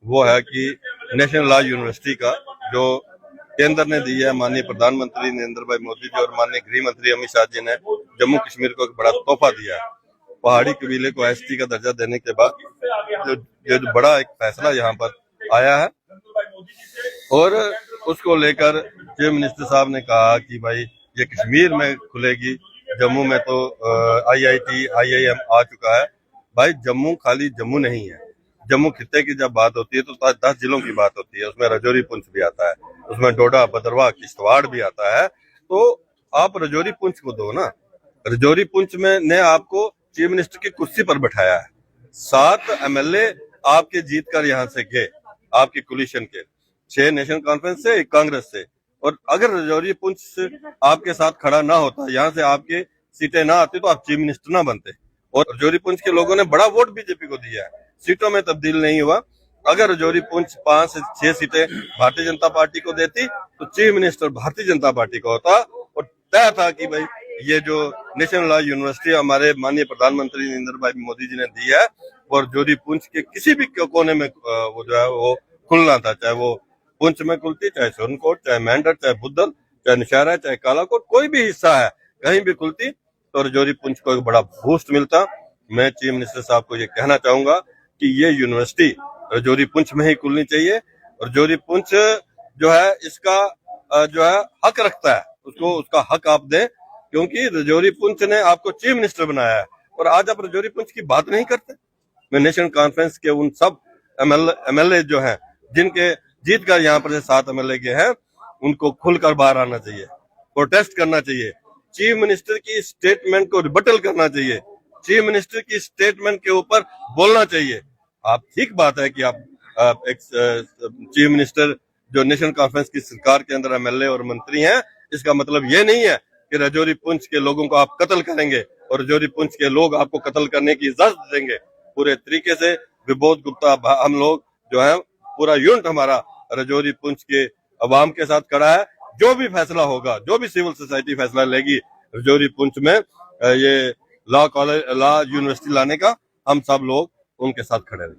वो है कि नेशनल लॉ यूनिवर्सिटी का जो केंद्र ने दी है, माननीय प्रधानमंत्री नरेंद्र भाई मोदी जी और माननीय गृह मंत्री अमित शाह जी ने जम्मू कश्मीर को एक बड़ा तोहफा दिया है। पहाड़ी कबीले को एसटी का दर्जा देने के बाद जो बड़ा एक फैसला यहाँ पर आया है और उसको लेकर चीफ मिनिस्टर साहब ने कहा कि भाई ये कश्मीर में खुलेगी, जम्मू में तो आईआईटी आईआईएम आ चुका है। भाई जम्मू खाली जम्मू नहीं है, जम्मू खित्ते की जब बात होती है तो 10 जिलों की बात होती है, उसमें राजौरी पुंछ भी आता है, उसमें डोडा भद्रवाह किश्तवाड़ भी आता है। तो आप राजौरी पुंछ को दो ना। राजौरी पुंछ में ने आपको चीफ मिनिस्टर की कुर्सी पर बैठाया है, 7 एमएलए आपके जीत कर यहाँ से गए, आपकी कोलिशन के 6 नेशनल कॉन्फ्रेंस से, 1 कांग्रेस से। और अगर राजौरी पुंछ आपके साथ खड़ा ना होता, यहाँ से आपके सीटें ना आती, तो आप चीफ मिनिस्टर ना बनते। और राजौरी पुंछ के लोगों ने बड़ा वोट बीजेपी को दिया है, सीटों में तब्दील नहीं हुआ। अगर राजौरी पुंछ 5 से 6 सीटें भारतीय जनता पार्टी को देती तो chief minister Bharatiya Janata party का होता और तय था कि भाई ये जो नेशनल लॉ यूनिवर्सिटी हमारे माननीय प्रधानमंत्री नरेंद्र भाई मोदी जी ने दी है और राजौरी पुंछ के किसी भी कोने में वो जो है वो खुलना था, चाहे वो पुंछ में खुलती, चाहे सोनकोट, चाहे मेंढर, चाहे बुद्धल, चाहे नौशहरा, चाहे कालाकोट, कोई भी हिस्सा है कहीं भी खुलती तो राजौरी पुंछ को एक बड़ा बूस्ट मिलता। मैं चीफ मिनिस्टर साहब को ये कहना चाहूंगा कि ये यूनिवर्सिटी राजौरी पुंछ में ही खुलनी चाहिए। और राजौरी पुंछ जो है इसका जो है हक रखता है, उसको उसका हक आप दें, क्योंकि राजौरी पुंछ ने आपको चीफ मिनिस्टर बनाया है और आज आप राजौरी पुंछ की बात नहीं करते। मैं नेशनल कॉन्फ्रेंस के उन सब एमएलए जो हैं जिनके जीत कर यहाँ पर से 7 एमएलए के हैं, उनको खुलकर बाहर आना चाहिए, प्रोटेस्ट करना चाहिए, चीफ मिनिस्टर की स्टेटमेंट को रिबटल करना चाहिए, चीफ मिनिस्टर की स्टेटमेंट के ऊपर बोलना चाहिए। आप ठीक बात है कि आप एक चीफ मिनिस्टर जो नेशनल कॉन्फ्रेंस की सरकार के अंदर एमएलए और मंत्री हैं, इसका मतलब ये नहीं है कि राजौरी पुंछ के लोगों को आप कत्ल करेंगे और राजौरी पुंछ के लोग आपको कत्ल करने की इजाजत देंगे। पूरे तरीके से विबोध गुप्ता हम लोग जो है पूरा यूनिट हमारा राजौरी पुंछ के अवाम के साथ खड़ा है। जो भी फैसला होगा, जो भी सिविल सोसाइटी फैसला लेगी राजौरी पुंछ में ये लॉ यूनिवर्सिटी लाने का, हम सब लोग उनके साथ खड़े हैं।